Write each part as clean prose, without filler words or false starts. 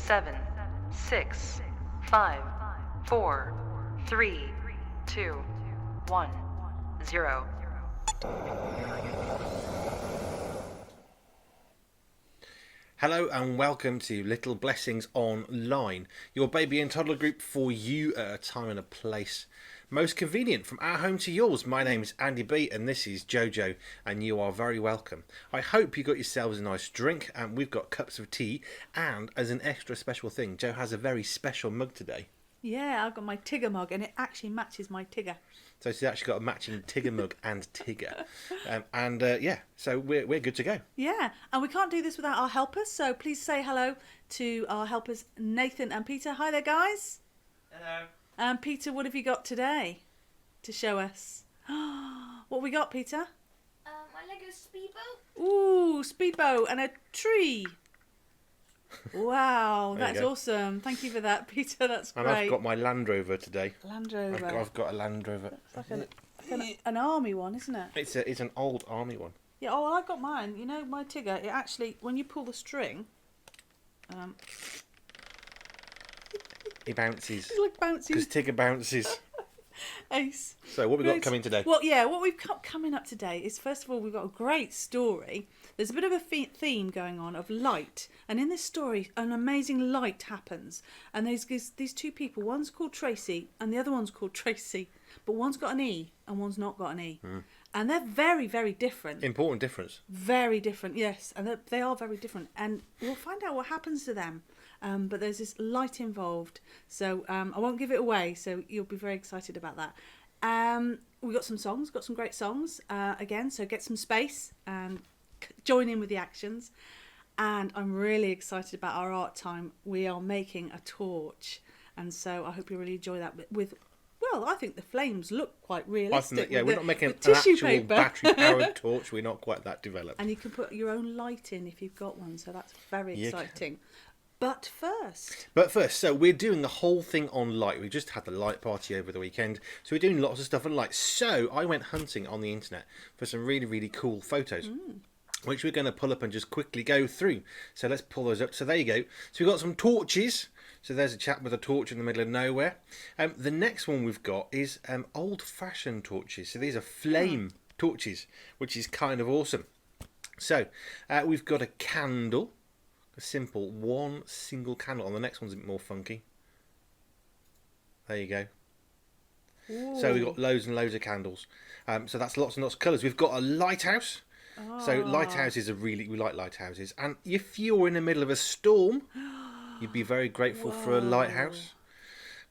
7, 6, 5, 4, 3, 2, 1, 0. Hello and welcome to Little Blessings Online, your baby and toddler group for you at a time and a place most convenient from our home to yours. My name is Andy B and this is Jojo and you are very welcome. I hope you got yourselves a nice drink and we've got cups of tea, and as an extra special thing, Jo has a very special mug today. Yeah, I've got my Tigger mug and it actually matches my Tigger. So she's actually got a matching Tigger mug and Tigger. So we're good to go. Yeah, and we can't do this without our helpers, so please say hello to our helpers, Nathan and Peter. Hi there, guys. Hello. And Peter, what have you got today to show us? What we got, Peter? My Lego speedboat. Ooh, speedboat and a tree. Wow, that's awesome. Thank you for that, Peter. That's great. And I've got my Land Rover today. Land Rover. I've got a Land Rover. It's like an army one, isn't it? It's an old army one. Yeah, oh, I've got mine. You know, my Tigger, it actually, when you pull the string... He bounces. It's like bouncing. Because Tigger bounces. Ace. So what we got coming today? Well, yeah, what we've got coming up today is, first of all, we've got a great story. There's a bit of a theme going on of light. And in this story, an amazing light happens. And there's these two people. One's called Tracy and the other one's called Tracy. But one's got an E and one's not got an E. And they're very, very different. Important difference. Very different, yes. And they are very different. And we'll find out what happens to them. But there's this light involved. So I won't give it away. So you'll be very excited about that. We've got some songs. Got some great songs. Again, so get some space and join in with the actions. And I'm really excited about our art time. We are making a torch. And so I hope you really enjoy that well, I think the flames look quite realistic. We're not making an tissue actual paper. battery-powered torch. We're not quite that developed. And you can put your own light in if you've got one, so that's very exciting. But first, so we're doing the whole thing on light. We just had the light party over the weekend, so we're doing lots of stuff on light. So I went hunting on the internet for some really, really cool photos. Which we're going to pull up and just quickly go through. So let's pull those up. So there you go. So we've got some torches. So there's a chap with a torch in the middle of nowhere. The next one we've got is old-fashioned torches. So these are flame torches, which is kind of awesome. So we've got a candle. A simple one single candle. And the next one's a bit more funky. There you go. Ooh. So we've got loads and loads of candles. So that's lots and lots of colours. We've got a lighthouse. So lighthouses we like lighthouses, and if you're in the middle of a storm, you'd be very grateful for a lighthouse.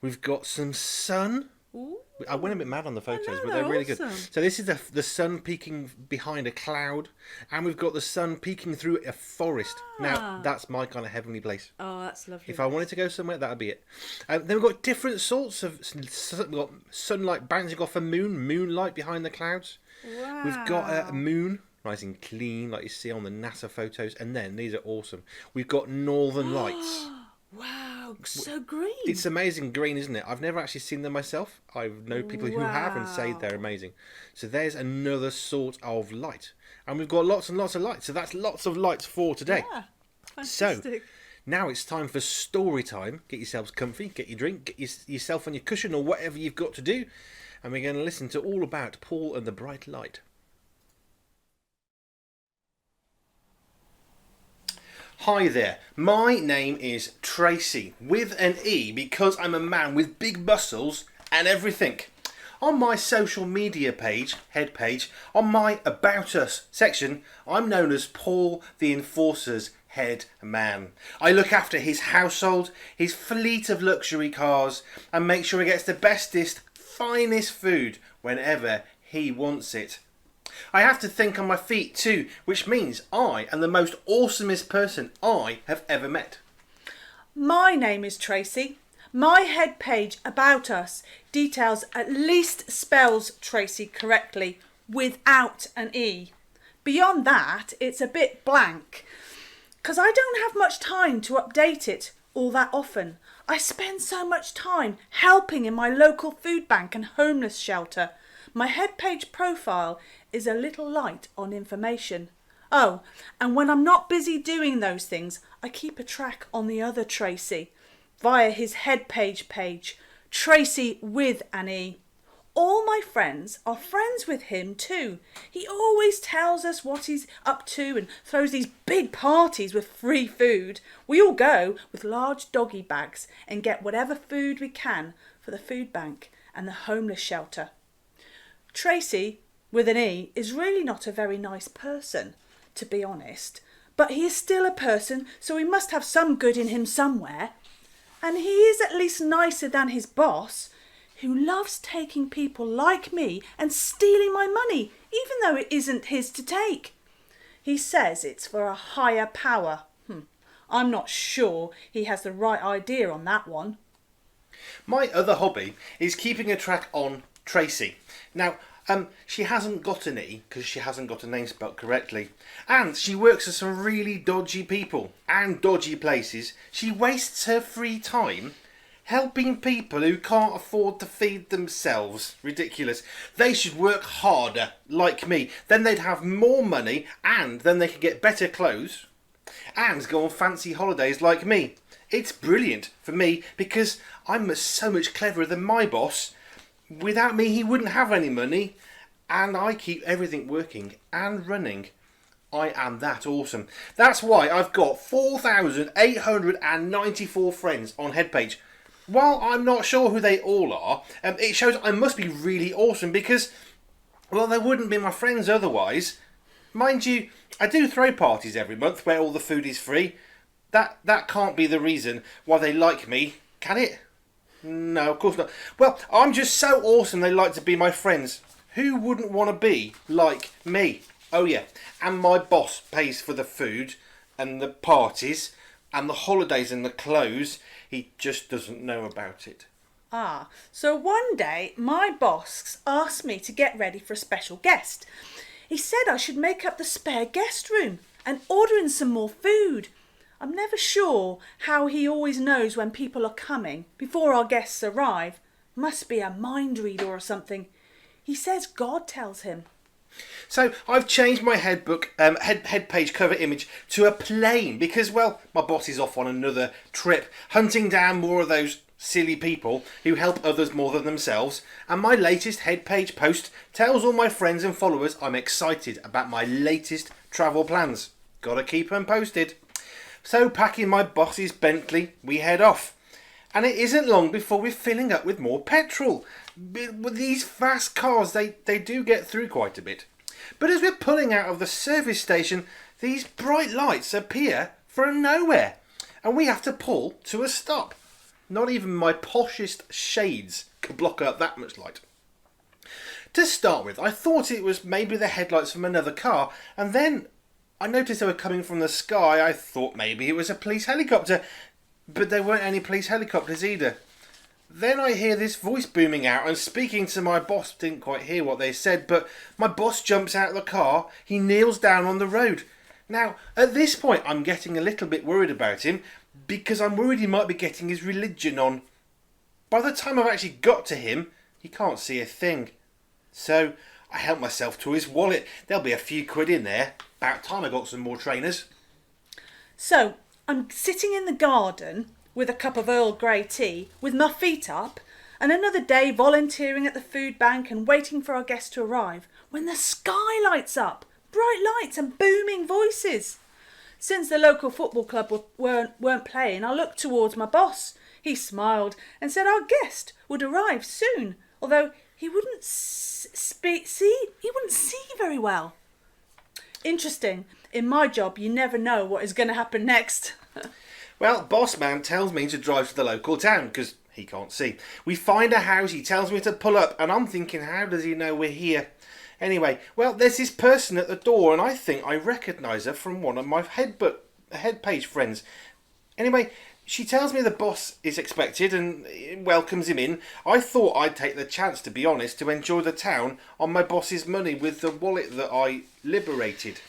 We've got some sun. Ooh. I went a bit mad on the photos, but they're really awesome. Good. So this is the sun peeking behind a cloud, and we've got the sun peeking through a forest. Now that's my kind of heavenly place. Oh, that's lovely. If I wanted to go somewhere, that'd be it. Then we've got different sorts of we've got sunlight bouncing off a moonlight behind the clouds. Wow. We've got a moon. Nice and clean, like you see on the NASA photos. And then, these are awesome, we've got northern lights. Wow, so green. It's amazing green, isn't it? I've never actually seen them myself. I know people who have and say they're amazing. So there's another sort of light. And we've got lots and lots of lights. So that's lots of lights for today. Yeah, fantastic. So, now it's time for story time. Get yourselves comfy, get your drink, get yourself on your cushion or whatever you've got to do. And we're going to listen to all about Paul and the Bright Light. Hi there, my name is Tracy, with an E, because I'm a man with big muscles and everything. On my social media page, head page, on my About Us section, I'm known as Paul the Enforcer's head man. I look after his household, his fleet of luxury cars, and make sure he gets the bestest, finest food whenever he wants it. I have to think on my feet too, which means I am the most awesomest person I have ever met. My name is Tracy. My head page About Us details at least spells Tracy correctly without an E. Beyond that, it's a bit blank because I don't have much time to update it all that often. I spend so much time helping in my local food bank and homeless shelter. My head page profile is a little light on information. Oh, and when I'm not busy doing those things, I keep a track on the other Tracy via his head page, Tracy with an E. All my friends are friends with him too. He always tells us what he's up to and throws these big parties with free food. We all go with large doggy bags and get whatever food we can for the food bank and the homeless shelter. Tracy, with an E, is really not a very nice person, to be honest. But he is still a person, so he must have some good in him somewhere. And he is at least nicer than his boss, who loves taking people like me and stealing my money, even though it isn't his to take. He says it's for a higher power. I'm not sure he has the right idea on that one. My other hobby is keeping a track on Tracy. Now, she hasn't got an E because she hasn't got a name spelt correctly. And she works for some really dodgy people and dodgy places. She wastes her free time helping people who can't afford to feed themselves. Ridiculous. They should work harder, like me. Then they'd have more money and then they could get better clothes and go on fancy holidays like me. It's brilliant for me because I'm so much cleverer than my boss. Without me, he wouldn't have any money, and I keep everything working and running. I am that awesome. That's why I've got 4,894 friends on Headpage. While I'm not sure who they all are, it shows I must be really awesome because, well, they wouldn't be my friends otherwise. Mind you, I do throw parties every month where all the food is free. That can't be the reason why they like me, can it? No, of course not. Well, I'm just so awesome they like to be my friends. Who wouldn't want to be like me? Oh yeah, and my boss pays for the food and the parties and the holidays and the clothes. He just doesn't know about it. Ah, so one day my boss asked me to get ready for a special guest. He said I should make up the spare guest room and order in some more food. I'm never sure how he always knows when people are coming before our guests arrive. Must be a mind reader or something. He says God tells him. So I've changed my head page cover image to a plane because, well, my boss is off on another trip, hunting down more of those silly people who help others more than themselves. And my latest head page post tells all my friends and followers I'm excited about my latest travel plans. Gotta keep them posted. So packing my boss's Bentley, we head off. And it isn't long before we're filling up with more petrol. With these fast cars, they do get through quite a bit. But as we're pulling out of the service station, these bright lights appear from nowhere. And we have to pull to a stop. Not even my poshest shades could block out that much light. To start with, I thought it was maybe the headlights from another car. And then I noticed they were coming from the sky. I thought maybe it was a police helicopter. But there weren't any police helicopters either. Then I hear this voice booming out and speaking to my boss. Didn't quite hear what they said, but my boss jumps out of the car. He kneels down on the road. Now, at this point, I'm getting a little bit worried about him because I'm worried he might be getting his religion on. By the time I've actually got to him, he can't see a thing. So I help myself to his wallet. There'll be a few quid in there. About time I got some more trainers. So I'm sitting in the garden with a cup of Earl Grey tea, with my feet up, and another day volunteering at the food bank and waiting for our guests to arrive, when the sky lights up, bright lights and booming voices. Since the local football club weren't playing, I looked towards my boss. He smiled and said our guest would arrive soon, although he wouldn't see very well. Interesting. In my job, you never know what is going to happen next. Well, boss man tells me to drive to the local town because he can't see. We find a house, he tells me to pull up, and I'm thinking, how does he know we're here? Anyway, well, there's this person at the door, and I think I recognise her from one of my head page friends. Anyway, she tells me the boss is expected and welcomes him in. I thought I'd take the chance, to be honest, to enjoy the town on my boss's money with the wallet that I liberated.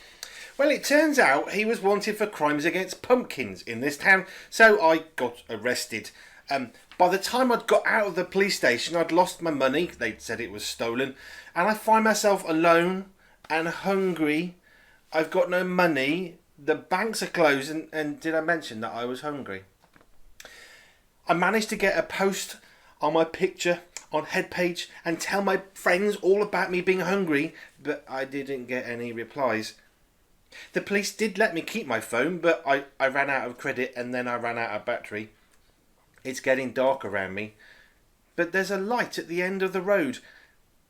Well, it turns out he was wanted for crimes against pumpkins in this town, so I got arrested. By the time I'd got out of the police station, I'd lost my money. They'd said it was stolen. And I find myself alone and hungry. I've got no money. The banks are closed, and did I mention that I was hungry? I managed to get a post on my picture on head page and tell my friends all about me being hungry, but I didn't get any replies. The police did let me keep my phone, but I ran out of credit and then I ran out of battery. It's getting dark around me, but there's a light at the end of the road,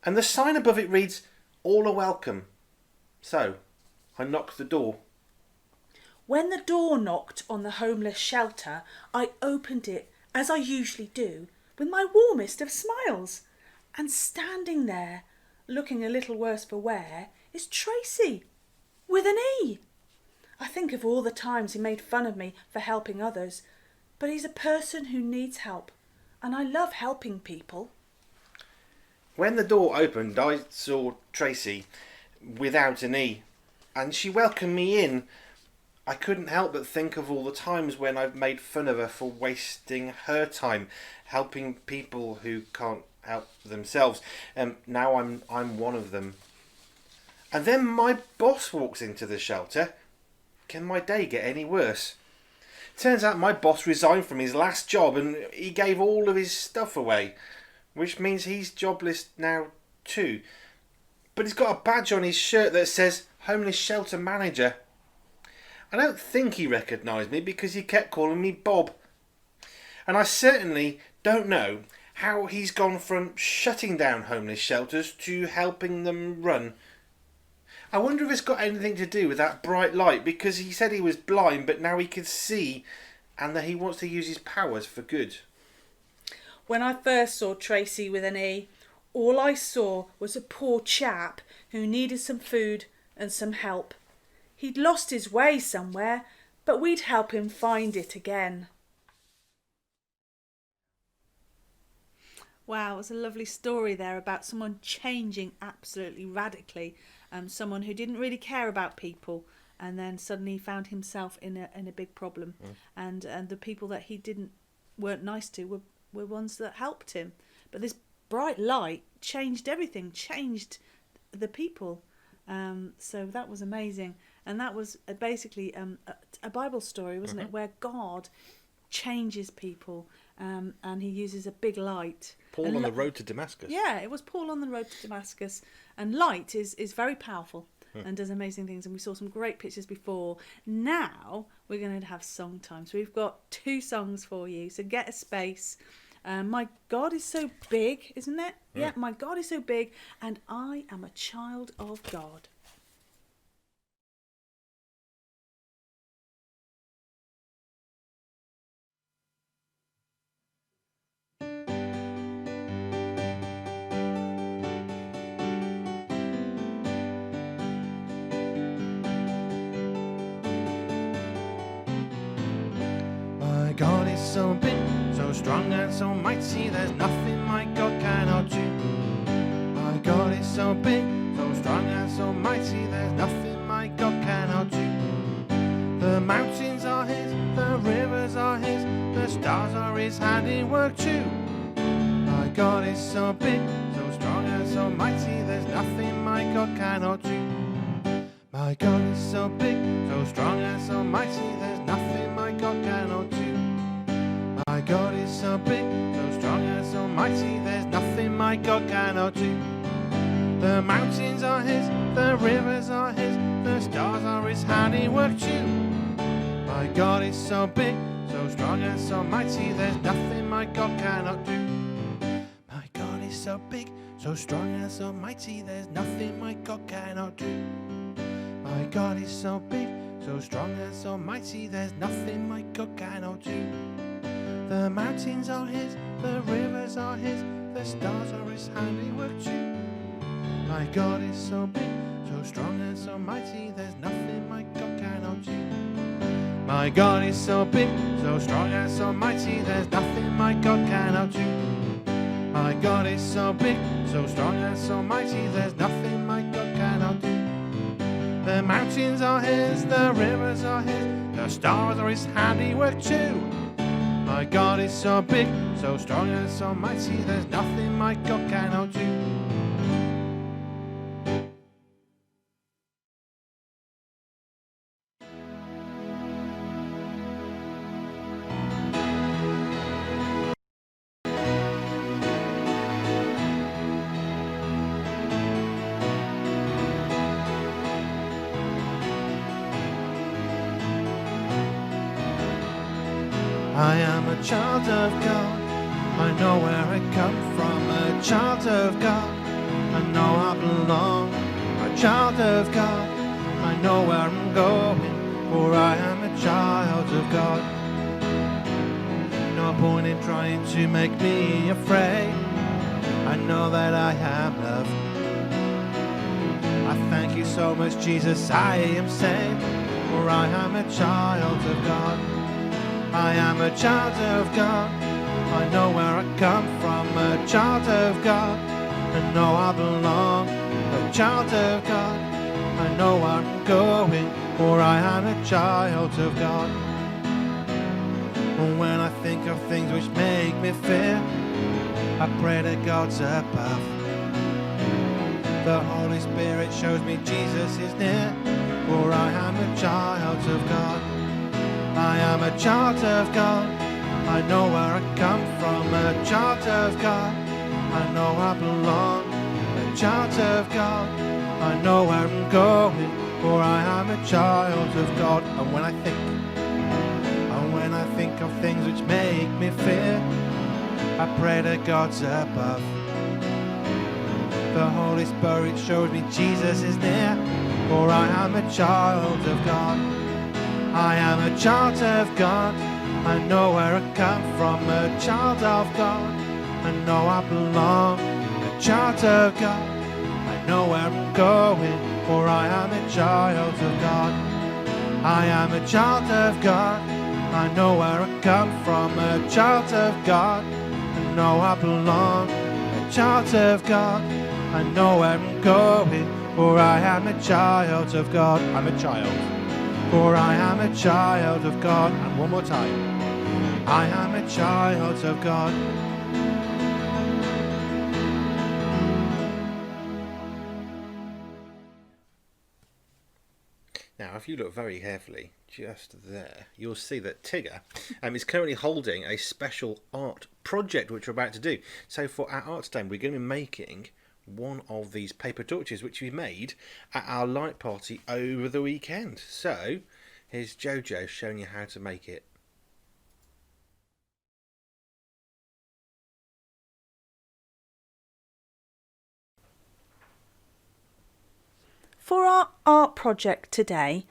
and the sign above it reads, "All are welcome." So, I knocked the door. When the door knocked on the homeless shelter, I opened it, as I usually do, with my warmest of smiles. And standing there, looking a little worse for wear, is Tracy, with an E. I think of all the times he made fun of me for helping others, but he's a person who needs help, and I love helping people. When the door opened, I saw Tracy, without an E, and she welcomed me in. I couldn't help but think of all the times when I've made fun of her for wasting her time helping people who can't help themselves. Now I'm one of them. And then my boss walks into the shelter. Can my day get any worse? Turns out my boss resigned from his last job and he gave all of his stuff away, which means he's jobless now too. But he's got a badge on his shirt that says Homeless Shelter Manager. I don't think he recognised me because he kept calling me Bob. And I certainly don't know how he's gone from shutting down homeless shelters to helping them run. I wonder if it's got anything to do with that bright light, because he said he was blind but now he can see, and that he wants to use his powers for good. When I first saw Tracy with an E, all I saw was a poor chap who needed some food and some help. He'd lost his way somewhere, but we'd help him find it again. Wow, it was a lovely story there about someone changing absolutely radically. Someone who didn't really care about people, and then suddenly found himself in a big problem. And the people that he weren't nice to were ones that helped him. But this bright light changed everything, changed the people. So that was amazing. And that was basically a Bible story, wasn't it? Where God changes people, and he uses a big light. Paul on the road to Damascus. Yeah, it was Paul on the road to Damascus. And light is very powerful and does amazing things. And we saw some great pictures before. Now we're going to have song time. So we've got 2 songs for you. So get a space. My God is so big, isn't it? Yeah, my God is so big, and I am a child of God. My God is so big, so strong and so mighty, there's nothing my God cannot do. My God is so big, so strong and so mighty, there's nothing my God cannot do. The mountains are his, the rivers are his, the stars are his handiwork too. My God is so big, so strong and so mighty, there's nothing my God cannot do. My God is so big, so strong and so mighty, there's nothing my God cannot do. My God is so big, so strong and so mighty, there's nothing my God cannot do. The mountains are his, the rivers are his, the stars are his handiwork too. My God is so big, so strong and so mighty, there's nothing my God cannot do. My God is so big, so strong and so mighty, there's nothing my God cannot do. My God is so big, so strong and so mighty, there's nothing my God cannot do. The mountains are his, the rivers are his, the stars are his handiwork too. My God is so big, so strong and so mighty, there's nothing my God cannot do. My God is so big, so strong and so mighty, there's nothing my God cannot do. My God is so big, so strong and so mighty, there's nothing my God cannot do. The mountains are his, the rivers are his, the stars are his handiwork too. My God is so big, so strong and so mighty, there's nothing my God cannot do. I am a child of God. I know where I come from, a child of God. I know I belong, a child of God. I know where I'm going, for I am a child of God. No point in trying to make me afraid. I know that I am loved. I thank you so much, Jesus, I am saved, for I am a child of God. I am a child of God. I know where I come from, a child of God. I know I belong, a child of God. I know where I'm going, for I am a child of God. And when I think of things which make me fear, I pray that God's above. The Holy Spirit shows me Jesus is near, for I am a child of God. I am a child of God. I know where I come from, a child of God. I know I belong, a child of God. I know where I'm going, for I am a child of God. And when I think of things which make me fear, I pray that God's above. The Holy Spirit shows me Jesus is near, for I am a child of God. I am a child of God. I know where I come from, a child of God. I know I belong, a child of God. I know where I'm going, for I am a child of God. I am a child of God. I know where I come from, a child of God. I know I belong, a child of God. I know where I'm going, for I am a child of God. I'm a child, for I am a child of God. And one more time, I am a child of God. Now, if you look very carefully, just there, you'll see that Tigger is currently holding a special art project which we're about to do. So for our art stand, we're going to be making one of these paper torches which we made at our light party over the weekend. So here's Jojo showing you how to make it. For our art project today,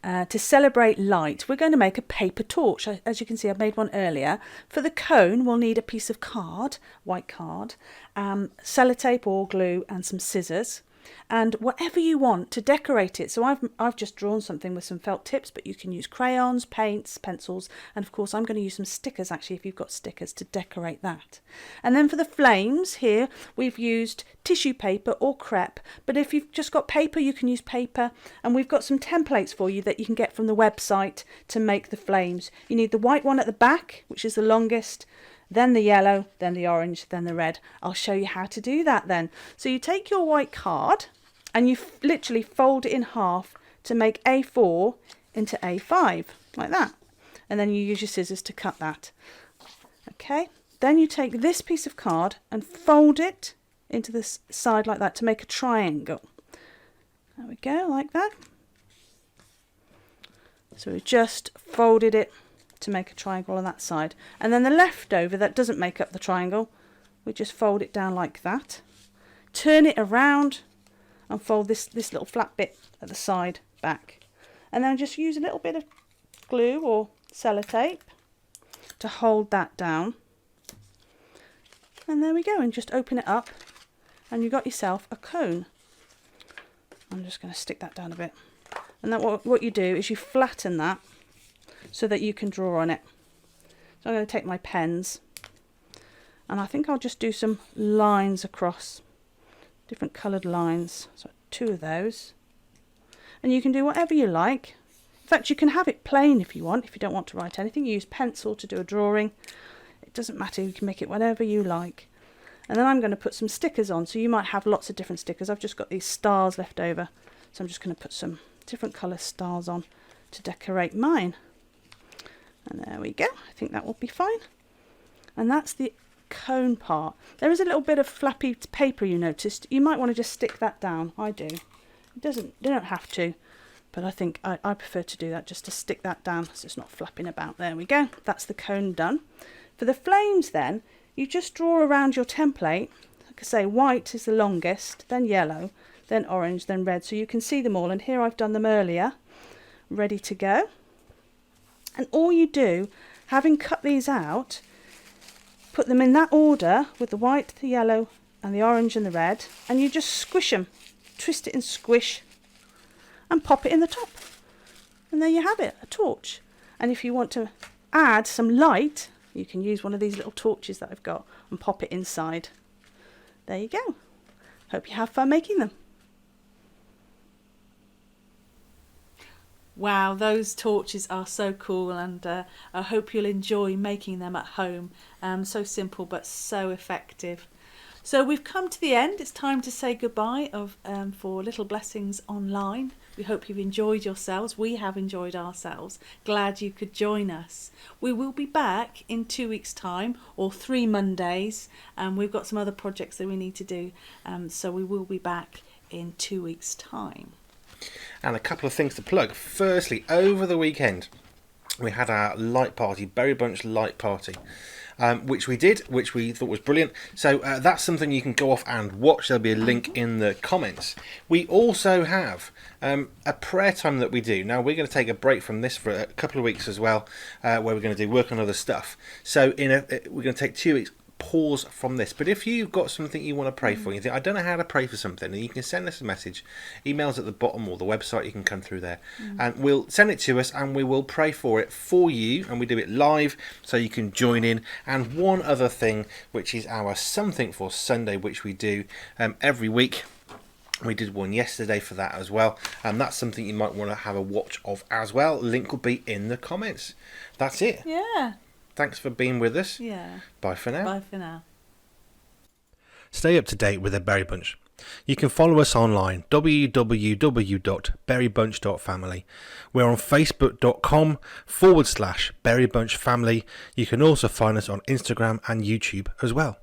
to celebrate light, we're going to make a paper torch. As you can see, I've made one earlier. For the cone, we'll need a piece of card, white card, sellotape or glue and some scissors. And whatever you want to decorate it. So I've just drawn something with some felt tips, but you can use crayons, paints, pencils, and of course I'm going to use some stickers actually if you've got stickers to decorate that. And then for the flames here we've used tissue paper or crepe, but if you've just got paper you can use paper, and we've got some templates for you that you can get from the website to make the flames. You need the white one at the back, which is the longest, then the yellow, then the orange, then the red. I'll show you how to do that then. So you take your white card and you literally fold it in half to make A4 into A5, like that. And then you use your scissors to cut that. Okay, then you take this piece of card and fold it into the side like that to make a triangle. There we go, like that. So we just folded it to make a triangle on that side, and then the leftover that doesn't make up the triangle, we just fold it down like that, turn it around and fold this little flat bit at the side back, and then just use a little bit of glue or sellotape to hold that down, and there we go, and just open it up and you've got yourself a cone. I'm just going to stick that down a bit, and then what you do is you flatten that so that you can draw on it. So I'm going to take my pens and I think I'll just do some lines across, different coloured lines, so 2 of those, and you can do whatever you like. In fact, you can have it plain if you want, if you don't want to write anything. You use pencil to do a drawing, it doesn't matter, you can make it whatever you like. And then I'm going to put some stickers on, so you might have lots of different stickers. I've just got these stars left over, so I'm just going to put some different colour stars on to decorate mine. And there we go, I think that will be fine. And that's the cone part. There is a little bit of flappy paper you noticed. You might want to just stick that down. I do. You don't have to, But I think I prefer to do that, just to stick that down so it's not flapping about. There we go. That's the cone done. For the flames then, you just draw around your template. Like I say, white is the longest, then yellow, then orange, then red. So you can see them all. And here I've done them earlier, ready to go. And all you do, having cut these out, put them in that order with the white, the yellow and the orange and the red, and you just squish them, twist it and squish, and pop it in the top. And there you have it, a torch. And if you want to add some light, you can use one of these little torches that I've got and pop it inside. There you go. Hope you have fun making them. Wow, those torches are so cool, and I hope you'll enjoy making them at home. So simple but so effective. So we've come to the end. It's time to say goodbye for Little Blessings Online. We hope you've enjoyed yourselves. We have enjoyed ourselves. Glad you could join us. We will be back in 2 weeks' time, or 3 Mondays. We've got some other projects that we need to do. So we will be back in 2 weeks' time. And a couple of things to plug. Firstly, over the weekend, we had our light party, BerryBunch light party, which we thought was brilliant. So that's something you can go off and watch. There'll be a link in the comments. We also have a prayer time that we do. Now, we're going to take a break from this for a couple of weeks as well, where we're going to do work on other stuff. So we're going to take 2 weeks pause from this. But if you've got something you want to pray for, and you think, I don't know how to pray for something, and you can send us a message. Emails at the bottom, or the website, you can come through there, and we'll send it to us, and we will pray for it for you, and we do it live so you can join in. And one other thing, which is our Something for Sunday, which we do every week. We did one yesterday for that as well, and that's something you might want to have a watch of as well. Link will be in the comments. That's it. Yeah. Thanks for being with us. Yeah. Bye for now. Bye for now. Stay up to date with the Berry Bunch. You can follow us online, www.berrybunch.family. We're on facebook.com/BerryBunch Family. You can also find us on Instagram and YouTube as well.